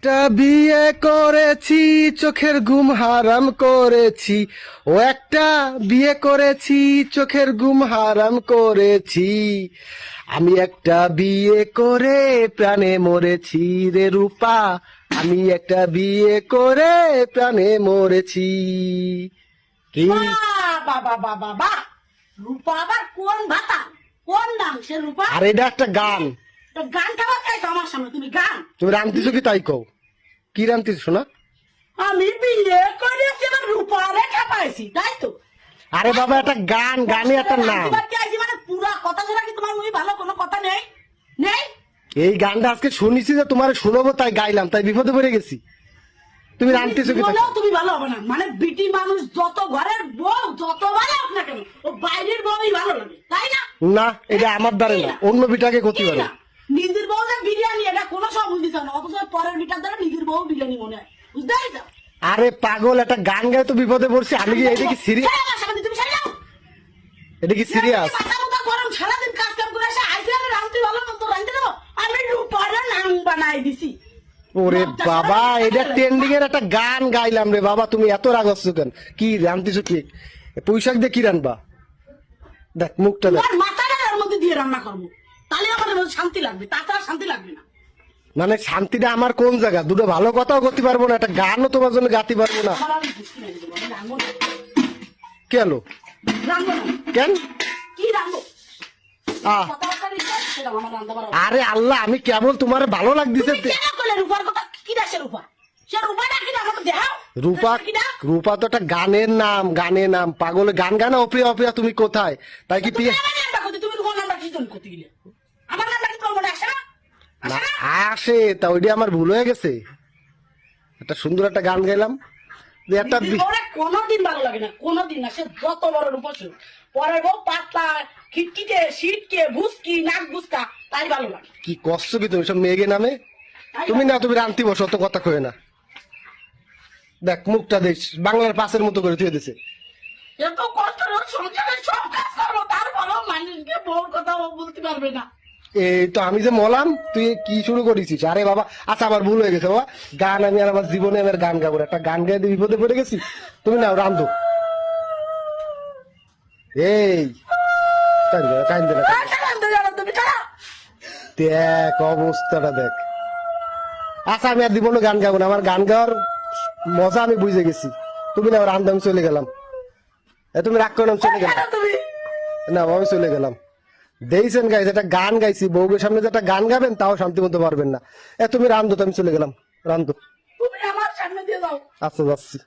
একটা বিয়ে করেছি, চোখের ঘুম হারাম করেছি। ও একটা বিয়ে করেছি, চোখের ঘুম হারাম করেছি। আমি একটা বিয়ে করে প্রাণে মরেছি রে রূপা। আমি একটা বিয়ে করে প্রাণে মরেছি। কি? বাবা বাবা বাবা, রূপা আবার কোন ভাতা, কোন নাম সে রূপা? আর এটা একটা গান। তো গানটা বাজাইছো আমার সামনে, তুমি গান? তুমি রামতিছো কি তাই কও? কি রামতিস শোনা? আমি বিয়ে করেছি এবার রূপা রেখা পাইছি, তাই তো? আরে বাবা, একটা গান, গানে একটা নাম। মানে পুরা কথা ছাড়া কি তোমার মুখে ভালো কোনো কথা নেই? নেই? এই গানটা আজকে শুনেছি যে তোমার শোনাবো, তাই গাইলাম, তাই বিপদে পড়ে গেছি। তুমি রামতিছো কি তাই? বলেও তুমি ভালো হবে না, মানে বিটি মানুষ যত ঘরের বউ যত ভালো হোক না কেন, ও বাইরের বউই ভালো লাগে, তাই না? না, এটা আমার দ্বারা না, অন্য বিটাকে ক্ষতি কি করে। না? নিজের বউ যে বিরিয়ানি, এটা কোনো সব বুঝতেছ না, অথচ পরের বিটার দ্বারা নিজের বউ বিরিয়ানি মনে হয়, বুঝতে পারছো? আরে পাগল, একটা গান গায়ে তো বিপদে পড়ছি আমি। কি এটা কি সিরিয়াস? ছেড়ে আমার সামনে, তুমি ছেড়ে যাও। এটা কি সিরিয়াস? মাথা মাথা গরম, সারাদিন কাজ কাম করে আসে আইসি, আমি রাঁধতে ভালো মতো রাঁধতে দেবো, আমি রূপারে নাম বানাই দিছি। ওরে বাবা, এটা ট্রেন্ডিং এর একটা গান গাইলাম রে বাবা, তুমি এত রাগ হচ্ছ কেন? কি রান্তিছো কি? পুঁইশাক দিয়ে কি রান্না? দেখ মুখটা দেখ। তোমার মাথাটা এর মধ্যে দিয়ে রান্না করবো, তাহলে আমার মধ্যে শান্তি লাগবে, তাছাড়া শান্তি লাগবে না। মানে শান্তিটা আমার কোন জায়গা? দুটো ভালো কথাও করতে পারবো না, একটা গানও তোমার জন্য গাতে পারবো না। আমার আমি বুঝতে পারি দেবো, আমি রাঙবো না। কেন? রাঙবো না। কেন? কি রাঙবো? আহ, কথাবার্তা দিচ্ছ, সেটা আমার রান্না করা। আরে আল্লাহ, আমি কেবল তোমার ভালো লাগতেছে। তুমি কেন করলে রূপার কথা? কি না সে রূপা? সে রূপাটা কি না আমাকে দেখাও। রূপা, কি না? রূপা তো একটা গানের নাম, গানের নাম। পাগলে গান গানা অপ্রিয়া অপ্রিয়া, তুমি কোথায়? তাই কি তুমি পিয়ে আমার নামটা করতে, তুমি তোমার নামটা কি জন্য করতে গেলে? আমার নামটা কি তোমার মনে আসে না? না আসে না? আসে, তা ওইটা আমার ভুল হয়ে গেছে। একটা সুন্দর একটা গান গাইলাম যে একটা নিজের বউরে কোনোদিন ভালো লাগে না, কোনোদিন না, সে যত বড় রূপসী হোক। পরের বউ পাতলা, খিটখিটে, সিটকে, ভুসকি, নাক ভুসকা, তাই ভালো লাগে। কি কষ্ট কি তুমি সব মেঘে নামে? তুমি না, তুমি রান্তি বসো, অত কথা কয়ে না। দেখ মুখটা দেখ, বাংলার পাশের মতো করে থুয়ে দিছে। এত কষ্ট করে সংসারে সব কাজ করবো, তারপরেও মানুষকে বউর কথা বলতে পারবে না। এই তো আমি যে মলাম, তুই কি শুরু করেছিস? আরে বাবা, আচ্ছা আমার ভুল হয়ে গেছে বাবা। গান আমি আর আমার জীবনে আমি আর গান গাবো না। একটা গান গাইতে বিপদে পড়ে গেছি। তুমি নাও রান্ধো। এই কান্দে না। তুমি ছাড়া দেখ অবস্থাটা দেখ। আচ্ছা আমি আর জীবনে গান গাবো না, আমার গান গাওয়ার মজা আমি বুঝে গেছি। তুমি নাও রান্ধো, আমি চলে গেলাম। তুমি রাগ করো না, আমি চলে গেলাম। তুমি না আমি চলে গেলাম। দেখছেন গাইজ, একটা গান গাইছি, বউয়ের সামনে যে একটা গান গাবেন তাও শান্তি মতো পারবেন না। তুমি রান্ধো, তো আমি চলে গেলাম। রান্ধো। তুমি আমার সামনে দিয়ে যাও। আচ্ছা যাচ্ছি।